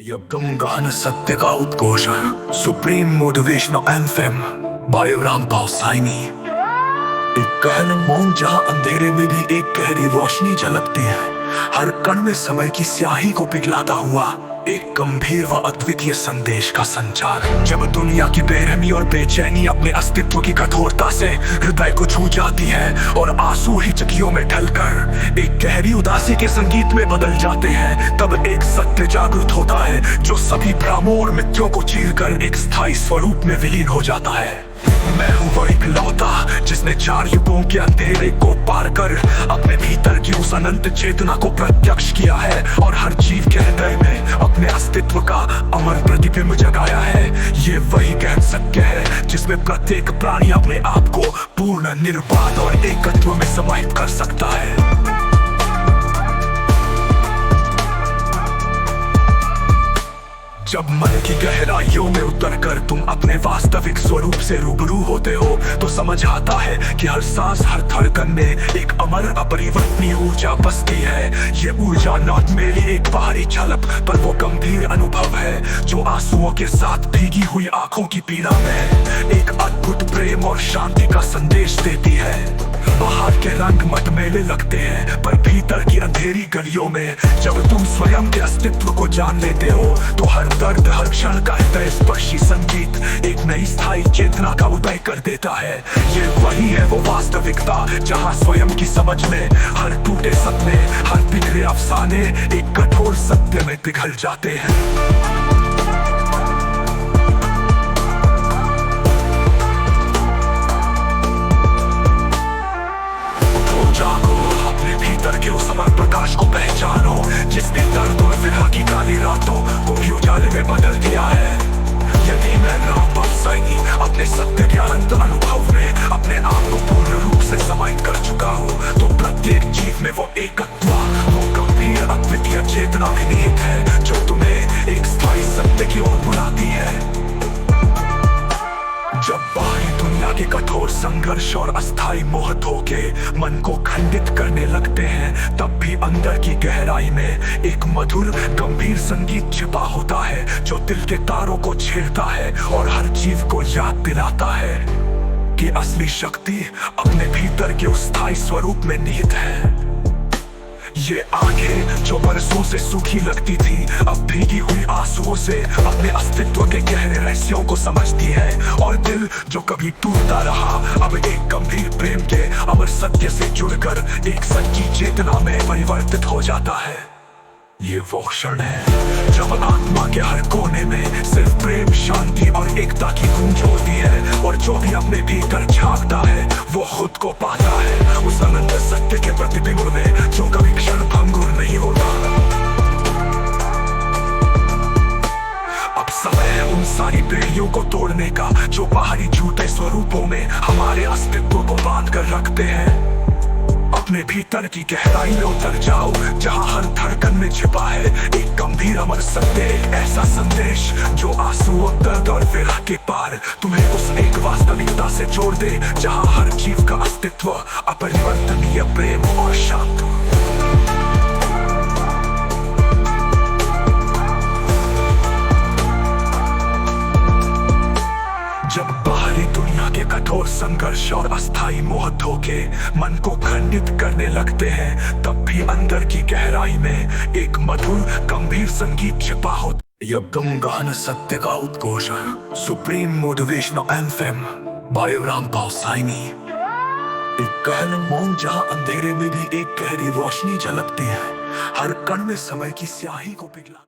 यज्ञगान सत्य का उद्घोष, supreme motivational anthem by Rampal Saini. एक गहन मौन जहां अंधेरे में भी एक गहरी रोशनी झलकती है, हर कण में समय की स्याही को पिघलाता हुआ एक गंभीर व अद्वितीय संदेश का संचार। जब दुनिया की बेरहमी और बेचैनी अपने अस्तित्व की कठोरता से हृदय को छू जाती है और आंसू ही चकियों में ढलकर एक गहरी उदासी के संगीत में बदल जाते हैं, तब एक सत्य जागृत होता है जो सभी भ्रमों और मिथ्यों को चीरकर एक स्थायी स्वरूप में विलीन हो जाता है। मैं हूँ वो इकलौता जिसने 4 युगों के अंधेरे को पार कर अपने भीतर की उस अनंत चेतना को प्रत्यक्ष किया है और हर जीव के हृदय में अपने अस्तित्व का अमर प्रतिबिंब जगाया है। ये वही गहन सत्य है जिसमें प्रत्येक प्राणी अपने आप को पूर्ण, निर्बाध और एकत्व में समाहित कर सकता है। जब मन की गहराइयों में उतरकर तुम अपने वास्तविक स्वरूप से रूबरू होते हो तो समझ आता है कि हर सांस, हर धड़कन में एक अमर अपरिवर्तनीय ऊर्जा बसती है। ये ऊर्जा न मेरी एक बाहरी झलक पर वो गंभीर अनुभव है जो आंसुओं के साथ भीगी हुई आंखों की पीड़ा में एक अद्भुत प्रेम और शांति का संदेश देती है। बाहर के रंग मटमैले लगते हैं पर भीतर की अंधेरी गलियों में जब तुम स्वयं के अस्तित्व को जान लेते हो तो हर दर्द, हर क्षण का हृदय स्पर्शी संगीत एक नई स्थायी चेतना का उदय कर देता है। ये वही है वो वास्तविकता जहाँ स्वयं की समझ में हर टूटे सपने, हर बिखरे अफसाने एक कठोर सत्य में पिघल जाते हैं। के उस अमर प्रकाश को पहचानो जिसने दर्द और विरह की काली रातों को भी उजाले में बदल दिया है। यदि मैं रामपाल साइनी अपने सत्य के अनंत अनुभव में अपने आप को पूर्ण रूप से समाहित कर चुका हूँ तो प्रत्येक जीव में वो एकत्व, वो गंभीर अद्वितीय चेतना भी निहित है जो तुम्हें एक स्थायी सत्य की ओर बुलाती है। जब बाहरी दुनिया के कठोर संघर्ष और अस्थायी मोह धोखे मन को खंडित करने लगते हैं, तब भी अंदर की गहराई में एक मधुर, गंभीर संगीत छिपा होता है जो दिल के तारों को छेड़ता है और हर जीव को याद दिलाता है कि असली शक्ति अपने भीतर के उस स्थायी स्वरूप में निहित है। ये आंखें जो बरसों से सूखी लगती थी अब भीगी हुई आंसुओं से अपने अस्तित्व के गहरे रहस्यों को समझती है और दिल जो कभी टूटता रहा अब एक गंभीर प्रेम के अमर सत्य से जुड़कर एक सच्ची चेतना में परिवर्तित हो जाता है। ये वो क्षण है जब आत्मा के हर कोने में सिर्फ प्रेम, शांति और एकता की गूंज होती है और जो भी अपने भीतर झांकता है वो खुद को पाता है उस अनंत सत्य के प्रतिबिंब में जो कभी क्षण भंगुर नहीं होता। अब समय है उन सारी बेड़ियों को तोड़ने का जो बाहरी झूठे स्वरूपों में हमारे अस्तित्व को बांध कर रखते हैं। अपने भीतर की गहराई में उतर जाओ जहां हर धड़कन में छिपा है एक गंभीर अमर सत्य, एक ऐसा संदेश जो आंसू, दर्द और विरह के पार तुम्हें उस एक वास्तविकता से जोड़ दे जहां हर जीव का अस्तित्व अपरिवर्तनीय प्रेम और शांति। जब बाहरी दुनिया के कठोर संघर्ष और अस्थायी मोह धोखे मन को खंडित करने लगते हैं, तब भी अंदर की गहराई में एक मधुर, गंभीर संगीत छिपा होता। यज्ञगान सत्य का उद्घोष, supreme motivational anthem by Rampal Saini. एक गहन मौन जहां अंधेरे में भी एक गहरी रोशनी झलकती है, हर कण में समय की स्याही को पिघला